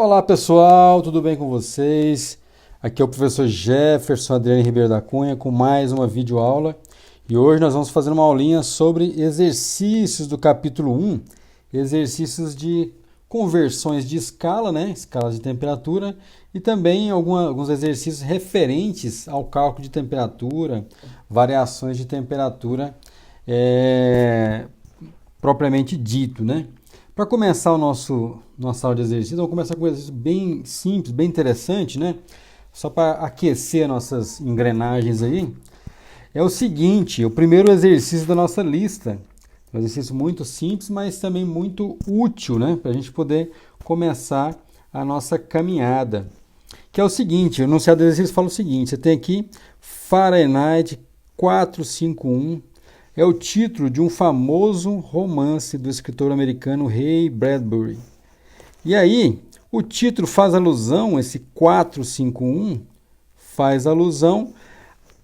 Olá pessoal, tudo bem com vocês? Aqui é o professor Jefferson Adriano Ribeiro da Cunha com mais uma videoaula e hoje nós vamos fazer uma aulinha sobre exercícios do capítulo 1, exercícios de conversões de escala, né? Escalas de temperatura e também alguns exercícios referentes ao cálculo de temperatura, variações de temperatura propriamente dito, né? Para começar nossa aula de exercício, vamos começar com um exercício bem simples, bem interessante, né? Só para aquecer nossas engrenagens aí. É o seguinte, o primeiro exercício da nossa lista. Um exercício muito simples, mas também muito útil, né? Para a gente poder começar a nossa caminhada. Que é o seguinte, o enunciado do exercício fala o seguinte, você tem aqui Fahrenheit 451, é o título de um famoso romance do escritor americano Ray Bradbury. E aí, o título faz alusão, esse 451, faz alusão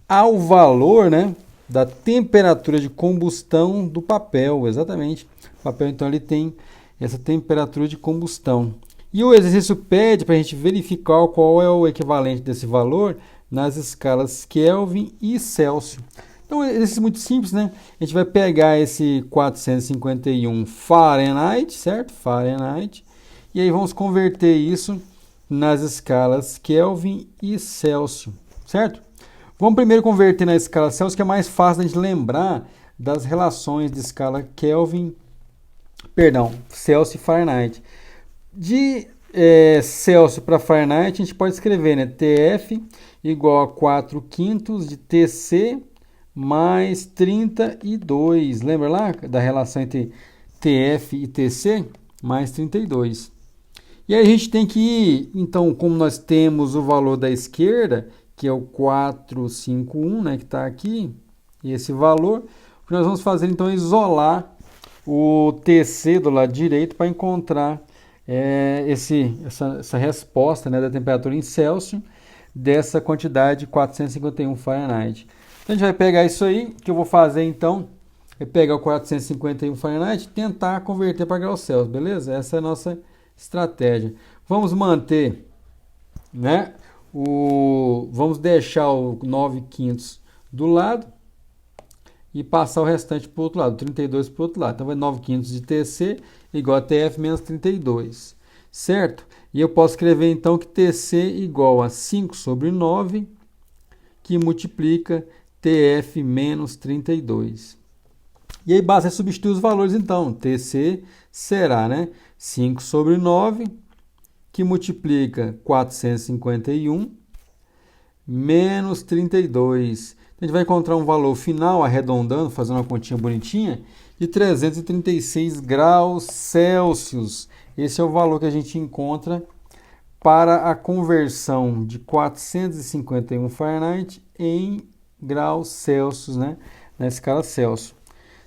ao valor, né, da temperatura de combustão do papel, exatamente. O papel, então, ele tem essa temperatura de combustão. E o exercício pede para a gente verificar qual é o equivalente desse valor nas escalas Kelvin e Celsius. Então, é um exercício muito simples, né? A gente vai pegar esse 451 Fahrenheit, certo? Fahrenheit. E aí vamos converter isso nas escalas Kelvin e Celsius, certo? Vamos primeiro converter na escala Celsius, que é mais fácil a gente lembrar das relações de escala Celsius e Fahrenheit. De Celsius para Fahrenheit, a gente pode escrever, né? TF igual a 4 quintos de TC mais 32. Lembra lá da relação entre TF e TC? Mais 32. E aí a gente tem que ir, então, como nós temos o valor da esquerda, que é o 451, né, que está aqui, e esse valor, o que nós vamos fazer então é isolar o TC do lado direito para encontrar essa resposta, né, da temperatura em Celsius dessa quantidade de 451 Fahrenheit. Então, a gente vai pegar isso aí, que eu vou fazer então, é pegar o 451 Fahrenheit e tentar converter para graus Celsius, beleza? Essa é a nossa estratégia. Vamos manter, né? Vamos deixar o 9 quintos do lado e passar o restante para o outro lado, 32 para o outro lado. Então, vai 9 quintos de TC igual a TF menos 32, certo? E eu posso escrever então que TC igual a 5 sobre 9, que multiplica TF menos 32. E aí basta substituir os valores então. TC será, né, 5 sobre 9, que multiplica 451, menos 32. Então, a gente vai encontrar um valor final, arredondando, fazendo uma continha bonitinha, de 336 graus Celsius. Esse é o valor que a gente encontra para a conversão de 451 Fahrenheit em graus Celsius, né, na escala Celsius.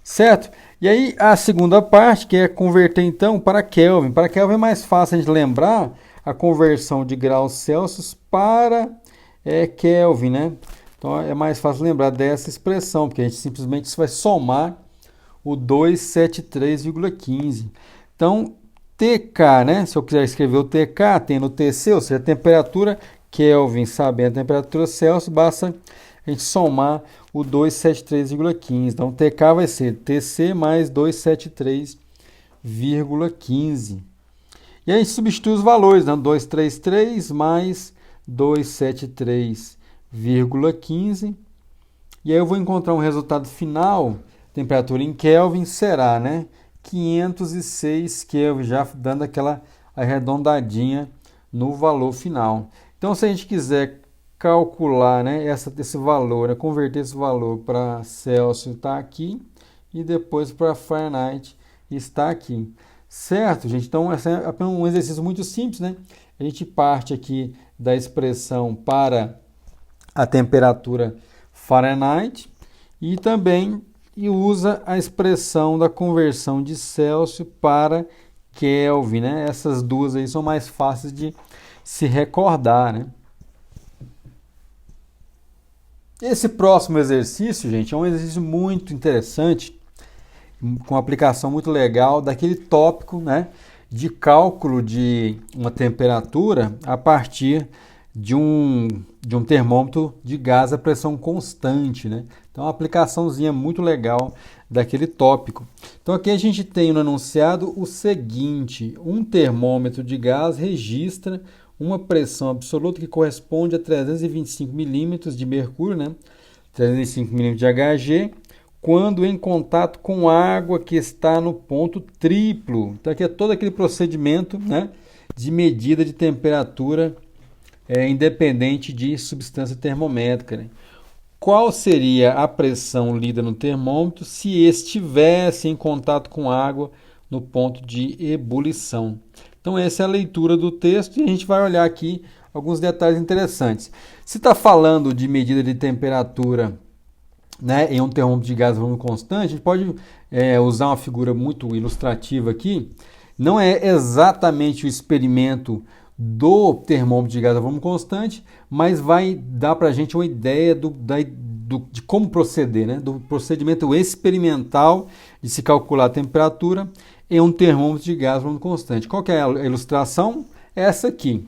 Certo? E aí a segunda parte, que é converter então para Kelvin. Para Kelvin é mais fácil a gente lembrar a conversão de graus Celsius para Kelvin, né? Então é mais fácil lembrar dessa expressão, porque a gente simplesmente vai somar o 273,15. Então, TK, né? Se eu quiser escrever o TK, tem no TC, ou seja, a temperatura Kelvin, sabendo a temperatura Celsius, basta a gente somar o 273,15. Então, TK vai ser TC mais 273,15. E aí a gente substitui os valores, né? 233 mais 273,15. E aí eu vou encontrar um resultado final, temperatura em Kelvin, será, né, 506 Kelvin, já dando aquela arredondadinha no valor final. Então, se a gente quiser calcular, né, esse valor, né, converter esse valor para Celsius, está aqui, e depois para Fahrenheit está aqui. Certo, gente? Então, esse é um exercício muito simples, né? A gente parte aqui da expressão para a temperatura Fahrenheit e também usa a expressão da conversão de Celsius para Kelvin, né? Essas duas aí são mais fáceis de se recordar, né? Esse próximo exercício, gente, é um exercício muito interessante, com uma aplicação muito legal daquele tópico, né, de cálculo de uma temperatura a partir de um termômetro de gás a pressão constante, né? Então, uma aplicaçãozinha muito legal daquele tópico. Então, aqui a gente tem no enunciado o seguinte: um termômetro de gás registra uma pressão absoluta que corresponde a 325 milímetros de mercúrio, né? 305 milímetros de Hg, quando em contato com água que está no ponto triplo. Então, aqui é todo aquele procedimento, né, de medida de temperatura independente de substância termométrica, né? Qual seria a pressão lida no termômetro se estivesse em contato com água no ponto de ebulição? Então, essa é a leitura do texto e a gente vai olhar aqui alguns detalhes interessantes. Se está falando de medida de temperatura, né, em um termômetro de gás a volume constante, a gente pode usar uma figura muito ilustrativa aqui. Não é exatamente o experimento do termômetro de gás a volume constante, mas vai dar para a gente uma ideia de como proceder, né? Do procedimento experimental de se calcular a temperatura em um termômetro de gás a volume constante. Qual que é a ilustração? Essa aqui.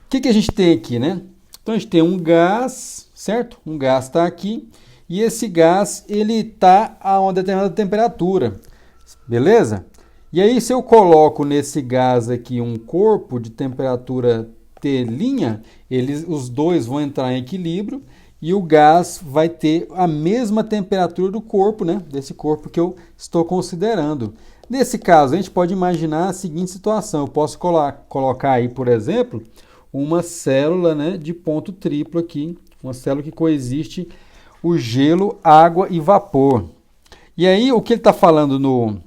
O que a gente tem aqui, né? Então a gente tem um gás, certo? Um gás está aqui e esse gás ele está a uma determinada temperatura, beleza? E aí, se eu coloco nesse gás aqui um corpo de temperatura T', os dois vão entrar em equilíbrio e o gás vai ter a mesma temperatura do corpo, né? Desse corpo que eu estou considerando. Nesse caso, a gente pode imaginar a seguinte situação. Eu posso colocar aí, por exemplo, uma célula, né, de ponto triplo aqui, uma célula que coexiste o gelo, água e vapor. E aí, o que ele está falando no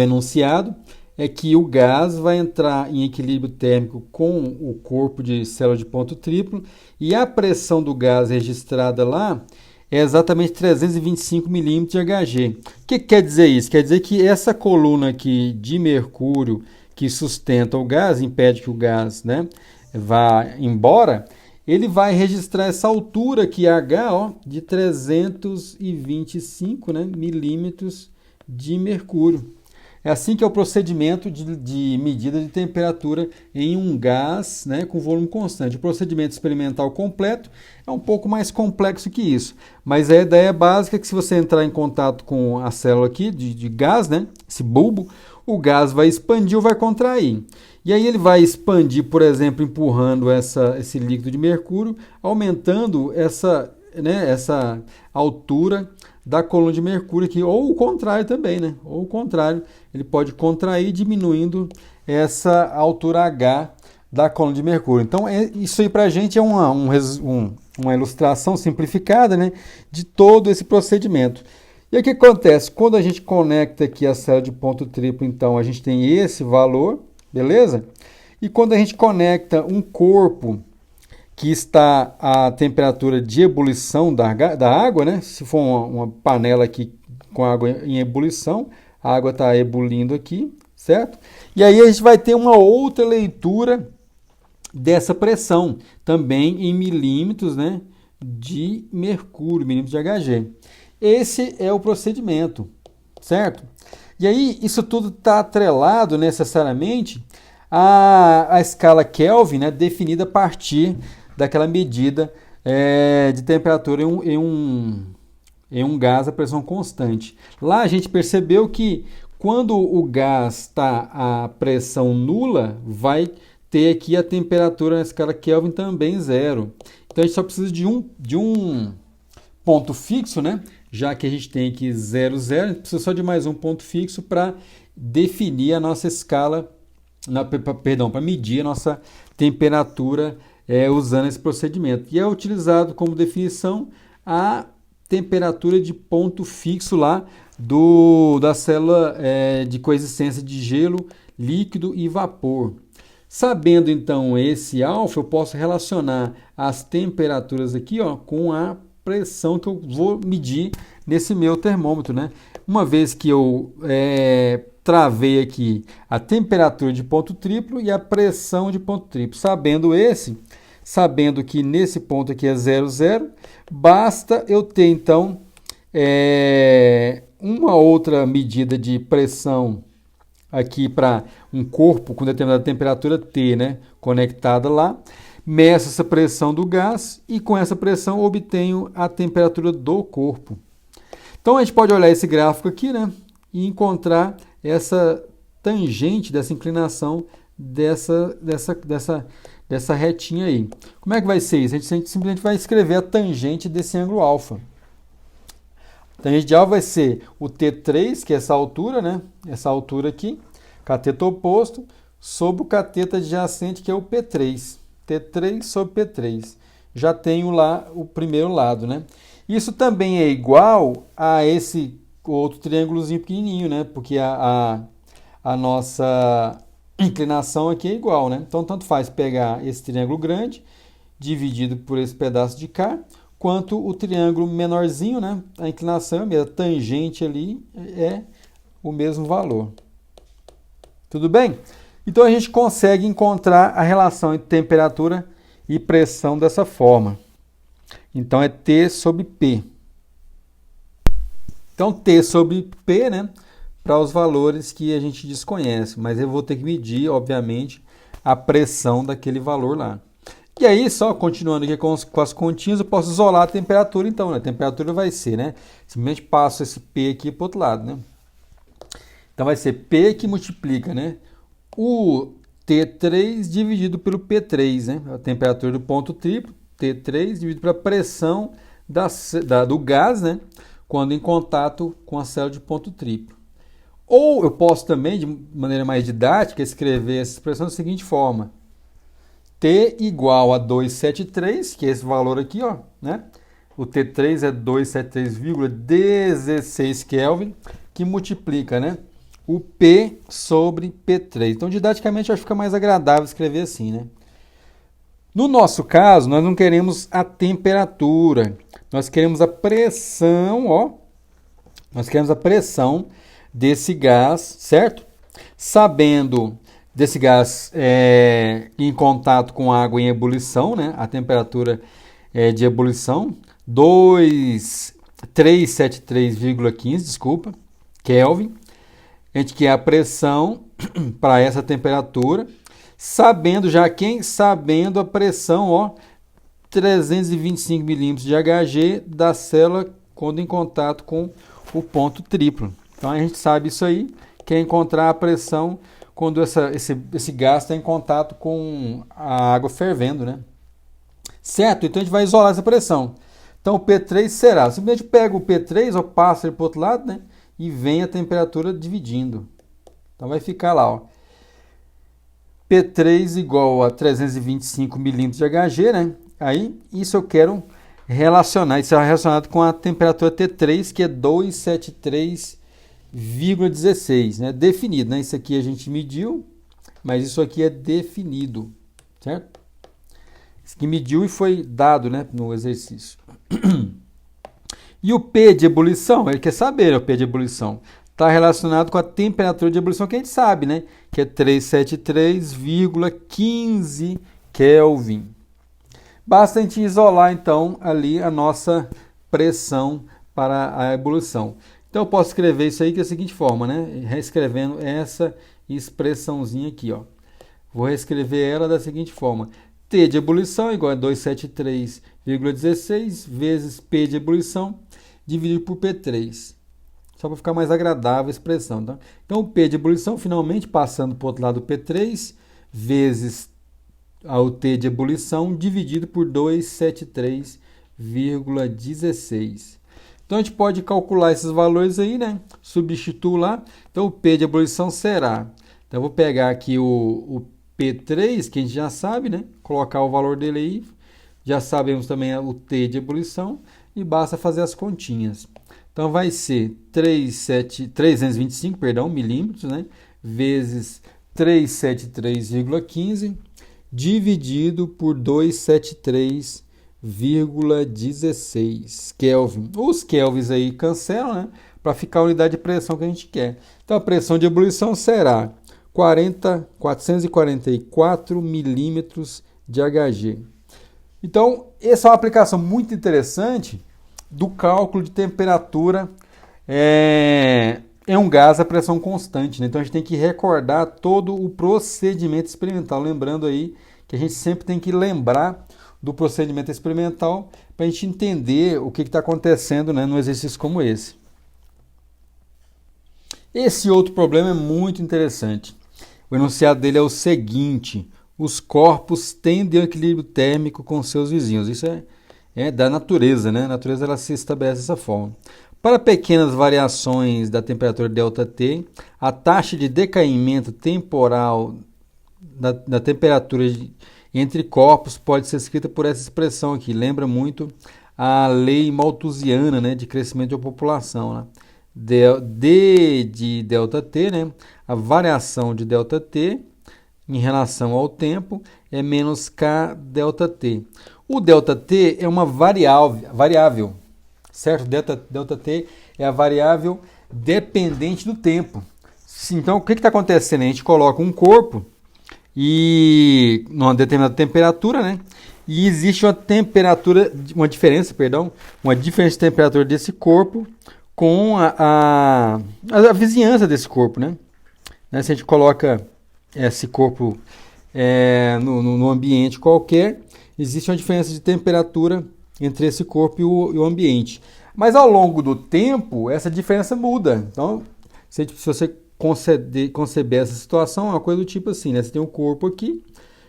enunciado é que o gás vai entrar em equilíbrio térmico com o corpo de célula de ponto triplo e a pressão do gás registrada lá é exatamente 325 milímetros de Hg. O que quer dizer isso? Quer dizer que essa coluna aqui de mercúrio que sustenta o gás, impede que o gás, né, vá embora, ele vai registrar essa altura aqui, H, ó, de 325, né, milímetros de mercúrio. É assim que é o procedimento de medida de temperatura em um gás, né, com volume constante. O procedimento experimental completo é um pouco mais complexo que isso, mas a ideia básica é que se você entrar em contato com a célula aqui de gás, né, esse bulbo, o gás vai expandir ou vai contrair. E aí ele vai expandir, por exemplo, empurrando esse líquido de mercúrio, aumentando essa altura da coluna de mercúrio aqui, ou o contrário também, né? Ou o contrário, ele pode contrair diminuindo essa altura H da coluna de mercúrio. Então, isso aí para a gente é uma ilustração simplificada, né, de todo esse procedimento. E aí o que acontece? Quando a gente conecta aqui a célula de ponto triplo, então a gente tem esse valor, beleza? E quando a gente conecta um corpo que está a temperatura de ebulição da água, né? Se for uma panela aqui com água em ebulição, a água está ebulindo aqui, certo? E aí a gente vai ter uma outra leitura dessa pressão, também em milímetros, né, de mercúrio, milímetros de Hg. Esse é o procedimento, certo? E aí isso tudo está atrelado necessariamente à escala Kelvin, né, definida a partir daquela medida de temperatura em um gás a pressão constante. Lá a gente percebeu que quando o gás está a pressão nula, vai ter aqui a temperatura na escala Kelvin também zero. Então a gente só precisa de um ponto fixo, né? Já que a gente tem aqui 0, 0, a gente precisa só de mais um ponto fixo para definir a nossa escala, para medir a nossa temperatura usando esse procedimento. E é utilizado como definição a temperatura de ponto fixo lá da célula de coexistência de gelo, líquido e vapor. Sabendo então esse alfa, eu posso relacionar as temperaturas aqui, ó, com a pressão que eu vou medir nesse meu termômetro, né? Uma vez que eu travei aqui a temperatura de ponto triplo e a pressão de ponto triplo. Sabendo que nesse ponto aqui é 0, 0, basta eu ter então uma outra medida de pressão aqui para um corpo com determinada temperatura T, né, conectada lá, meço essa pressão do gás e com essa pressão obtenho a temperatura do corpo. Então a gente pode olhar esse gráfico aqui, né, e encontrar essa tangente dessa inclinação dessa retinha aí. Como é que vai ser isso? A gente simplesmente vai escrever a tangente desse ângulo alfa. A tangente de alfa vai ser o T3, que é essa altura, né? Essa altura aqui, cateto oposto, sobre o cateto adjacente, que é o P3. T3 sobre P3. Já tenho lá o primeiro lado, né? Isso também é igual a esse outro triângulozinho pequenininho, né? Porque a nossa inclinação aqui é igual, né? Então, tanto faz pegar esse triângulo grande, dividido por esse pedaço de cá, quanto o triângulo menorzinho, né? A inclinação é a mesma, a tangente ali é o mesmo valor. Tudo bem? Então, a gente consegue encontrar a relação entre temperatura e pressão dessa forma. Então, é T sobre P. Então, T sobre P, né? Para os valores que a gente desconhece, mas eu vou ter que medir, obviamente, a pressão daquele valor lá. E aí, só continuando aqui com as continhas, eu posso isolar a temperatura, então, né? A temperatura vai ser, né? Simplesmente passo esse P aqui para o outro lado, né? Então, vai ser P que multiplica, né? O T3 dividido pelo P3, né? A temperatura do ponto triplo, T3 dividido pela pressão do gás, né? Quando em contato com a célula de ponto triplo. Ou eu posso também, de maneira mais didática, escrever essa expressão da seguinte forma. T igual a 273, que é esse valor aqui, ó, né? O T3 é 273,16 Kelvin, que multiplica, né? O P sobre P3. Então, didaticamente, eu acho que fica mais agradável escrever assim, né? No nosso caso, nós não queremos a temperatura, nós queremos a pressão, ó. Nós queremos a pressão desse gás, certo? Sabendo desse gás em contato com água em ebulição, né? A temperatura de ebulição, 373,15, desculpa, Kelvin. A gente quer a pressão para essa temperatura, sabendo a pressão, ó, 325 milímetros de Hg da célula quando em contato com o ponto triplo. Então a gente sabe isso aí, que é encontrar a pressão quando esse gás está em contato com a água fervendo, né? Certo? Então a gente vai isolar essa pressão. Então o P3 será, simplesmente pega o P3, ou passa ele para o outro lado, né? E vem a temperatura dividindo. Então vai ficar lá, ó. P3 igual a 325 milímetros de Hg, né? Aí isso eu quero relacionar, isso é relacionado com a temperatura T3, que é 273,16, né? Definido, né? Isso aqui a gente mediu, mas isso aqui é definido, certo? Isso aqui mediu e foi dado, né, no exercício. E o P de ebulição, ele quer saber, o P de ebulição está relacionado com a temperatura de ebulição que a gente sabe, né? Que é 373,15 Kelvin. Basta a gente isolar, então, ali a nossa pressão para a ebulição. Então, eu posso escrever isso aí que é da seguinte forma, né? Reescrevendo essa expressãozinha aqui, ó. Vou reescrever ela da seguinte forma. T de ebulição igual a 273,16 vezes P de ebulição dividido por P3. Só para ficar mais agradável a expressão. Tá? Então, o P de ebulição, finalmente, passando para o outro lado do P3, vezes o T de ebulição, dividido por 273,16. Então, a gente pode calcular esses valores aí, né? Substituo lá. Então, o P de ebulição será... Então, eu vou pegar aqui o P3, que a gente já sabe, né? Colocar o valor dele aí. Já sabemos também o T de ebulição. E basta fazer as continhas. Então, vai ser 325 milímetros, né? Vezes 373,15 dividido por 273,16 Kelvin. Os kelvins aí cancelam, né? Para ficar a unidade de pressão que a gente quer. Então, a pressão de ebulição será 444 milímetros de Hg. Então, essa é uma aplicação muito interessante do cálculo de temperatura é um gás a pressão constante, né? Então a gente tem que recordar todo o procedimento experimental. Lembrando aí que a gente sempre tem que lembrar do procedimento experimental para a gente entender o que está acontecendo, né, num exercício como esse. Esse outro problema é muito interessante. O enunciado dele é o seguinte: os corpos tendem ao equilíbrio térmico com seus vizinhos. Isso é da natureza, né? A natureza ela se estabelece dessa forma. Para pequenas variações da temperatura ΔT, a taxa de decaimento temporal da temperatura entre corpos pode ser escrita por essa expressão aqui. Lembra muito a lei malthusiana, né, de crescimento da população. Né? D de ΔT, né, a variação de ΔT em relação ao tempo é menos K ΔT. O ΔT é uma variável, certo? ΔT é a variável dependente do tempo. Então, o que está acontecendo? A gente coloca um corpo e numa determinada temperatura, né? E existe uma diferença de temperatura desse corpo com a vizinhança desse corpo, né? Se a gente coloca esse corpo no ambiente qualquer, existe uma diferença de temperatura entre esse corpo e o ambiente. Mas ao longo do tempo, essa diferença muda. Então, se você conceber essa situação, é uma coisa do tipo assim, né? Você tem um corpo aqui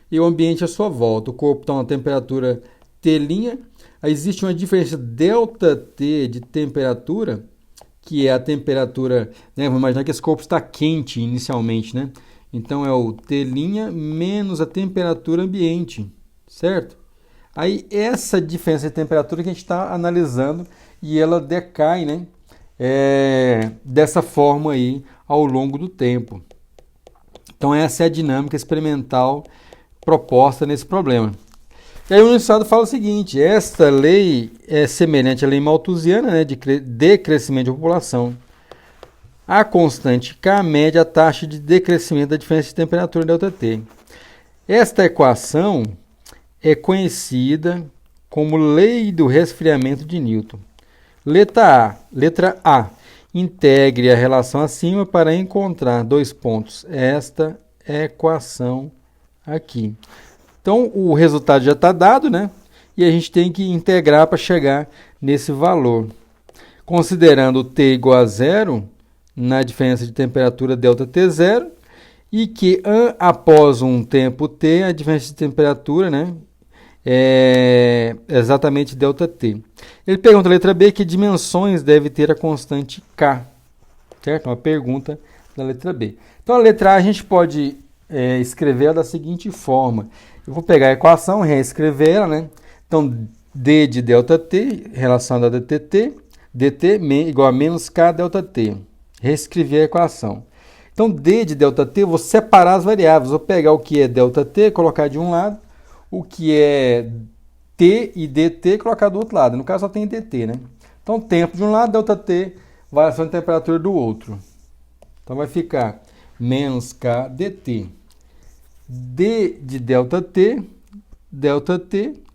e o ambiente à sua volta. O corpo está a uma temperatura T', aí existe uma diferença ΔT de temperatura, que é a temperatura, né? Vamos imaginar que esse corpo está quente inicialmente, né? Então é o T' menos a temperatura ambiente, certo? Aí essa diferença de temperatura que a gente está analisando e ela decai, né? Dessa forma aí ao longo do tempo. Então essa é a dinâmica experimental proposta nesse problema. E aí o enunciado fala o seguinte: esta lei é semelhante à lei malthusiana, né, de decrescimento de população. A constante K mede a taxa de decrescimento da diferença de temperatura ΔT. Esta equação é conhecida como lei do resfriamento de Newton. Letra A. Integre a relação acima para encontrar esta equação aqui. Então, o resultado já está dado, né? E a gente tem que integrar para chegar nesse valor. Considerando t igual a zero, na diferença de temperatura ΔT0, e que após um tempo t, a diferença de temperatura, né, é exatamente ΔT. Ele pergunta, letra B, que dimensões deve ter a constante K? Certo? Uma pergunta da letra B. Então, a letra A a gente pode escrever da seguinte forma. Eu vou pegar a equação, reescrever ela, né? Então, D de ΔT, relacionada a dt igual a menos K ΔT. Reescrever a equação. Então, D de ΔT, eu vou separar as variáveis. Vou pegar o que é ΔT, colocar de um lado, o que é T e dt, colocar do outro lado. No caso, só tem dt, né? Então, tempo de um lado, ΔT, variação de temperatura do outro. Então, vai ficar menos K dt. D de ΔT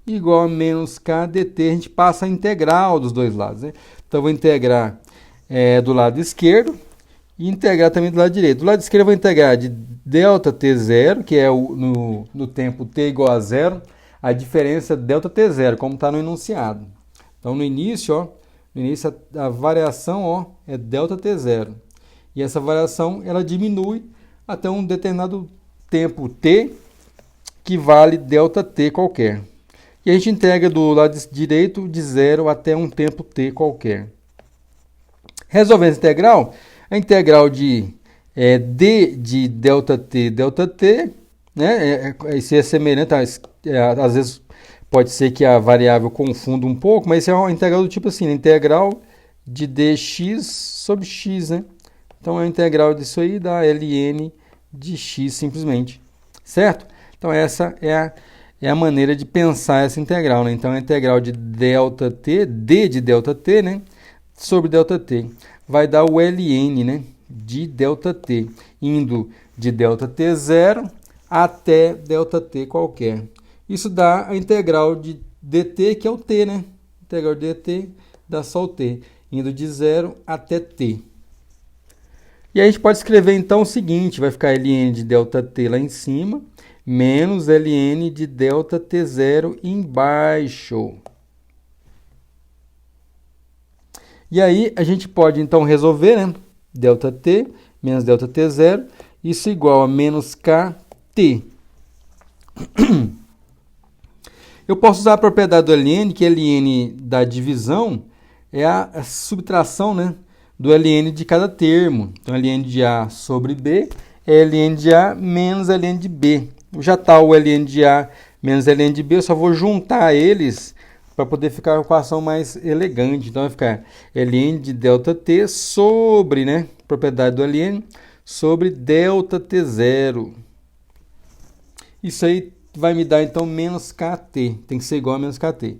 igual a menos K dt. A gente passa a integral dos dois lados, né? Então, eu vou integrar do lado esquerdo e integrar também do lado direito. Do lado esquerdo eu vou integrar de ΔT0, que é no tempo t igual a zero, a diferença ΔT0, como está no enunciado. Então, no início a variação é ΔT0. E essa variação ela diminui até um determinado tempo t, que vale ΔT qualquer. E a gente integra do lado direito de 0 até um tempo t qualquer. Resolvendo essa integral, a integral de d de ΔT, né? Isso é semelhante, às vezes pode ser que a variável confunda um pouco, mas isso é uma integral do tipo assim, integral de dx sobre x, né? Então, a integral disso aí dá ln de x simplesmente, certo? Então, essa é a maneira de pensar essa integral, né? Então, a integral de ΔT, d de ΔT, né? Sobre ΔT, vai dar o ln, né? De ΔT, indo de ΔT0 até ΔT qualquer. Isso dá a integral de dt, que é o t, né? Integral de dt dá só o t, indo de 0 até t. E aí a gente pode escrever então o seguinte, vai ficar ln de ΔT lá em cima, menos ln de ΔT0 embaixo. E aí a gente pode então resolver, né? ΔT menos ΔT0, isso igual a menos KT. Eu posso usar a propriedade do ln, que ln da divisão é a subtração, né, do ln de cada termo. Então, ln de A sobre B é ln de A menos ln de B. Já está o ln de A menos ln de B, eu só vou juntar eles para poder ficar a equação mais elegante. Então, vai ficar ln de ΔT sobre, né, propriedade do ln, sobre ΔT0. Isso aí vai me dar, então, menos KT. Tem que ser igual a menos KT.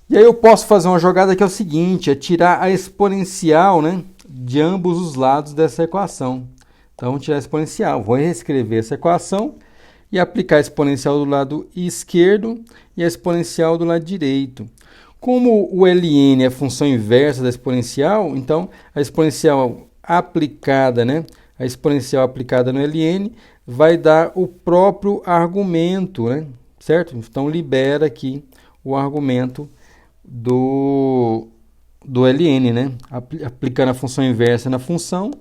E aí eu posso fazer uma jogada que é o seguinte, é tirar a exponencial, né, de ambos os lados dessa equação. Então, vamos tirar a exponencial. Vou reescrever essa equação e aplicar a exponencial do lado esquerdo e a exponencial do lado direito. Como o ln é a função inversa da exponencial, então a exponencial aplicada, né, a exponencial aplicada no ln vai dar o próprio argumento, né, certo? Então, libera aqui o argumento do ln, né? Aplicando a função inversa na função,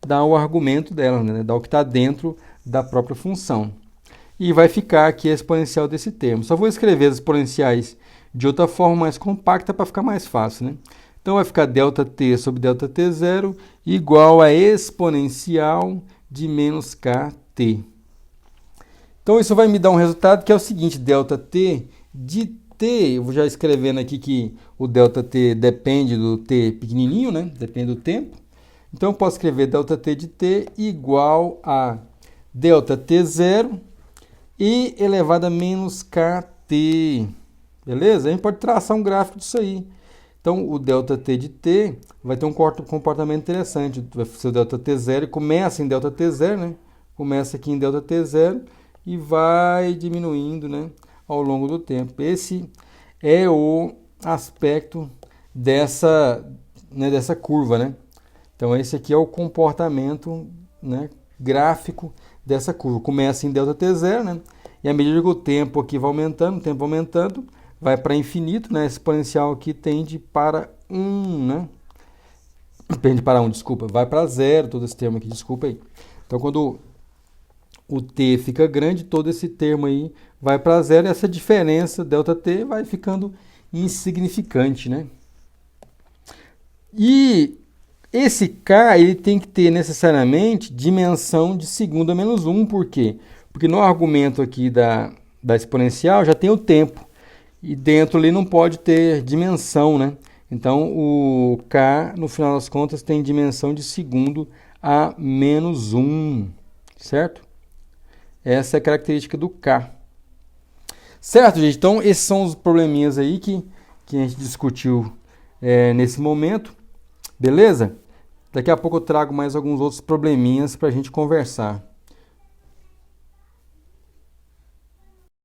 dá o argumento dela, né? Dá o que está dentro da própria função. E vai ficar aqui a exponencial desse termo. Só vou escrever as exponenciais de outra forma mais compacta para ficar mais fácil, né? Então vai ficar ΔT sobre ΔT0 igual a exponencial de menos KT. Então isso vai me dar um resultado que é o seguinte, ΔT de T, eu vou já escrevendo aqui que o ΔT depende do T pequenininho, né? Depende do tempo. Então eu posso escrever ΔT de T igual a ΔT0 e elevado a menos KT. Beleza? A gente pode traçar um gráfico disso aí. Então, o ΔT de T vai ter um comportamento interessante. Vai ser o ΔT0, começa em ΔT0, né? Começa aqui em ΔT0 e vai diminuindo, né, ao longo do tempo. Esse é o aspecto dessa curva, né? Então, esse aqui é o comportamento, né, gráfico dessa curva. Começa em ΔT0, né? E à medida que o tempo aqui vai aumentando, vai para infinito, né? A exponencial aqui tende para 1, né? Tende para 1, desculpa. Vai para 0, todo esse termo aqui, desculpa aí. Então, quando o t fica grande, todo esse termo aí vai para 0 e essa diferença, ΔT, vai ficando insignificante, né? E esse k ele tem que ter necessariamente dimensão de segunda menos 1, por quê? Porque no argumento aqui da exponencial já tem o tempo, e dentro ali não pode ter dimensão, né? Então o k, no final das contas, tem dimensão de segundo a menos 1, certo? Essa é a característica do k. Certo, gente? Então, esses são os probleminhas aí que a gente discutiu nesse momento. Beleza? Daqui a pouco eu trago mais alguns outros probleminhas para a gente conversar.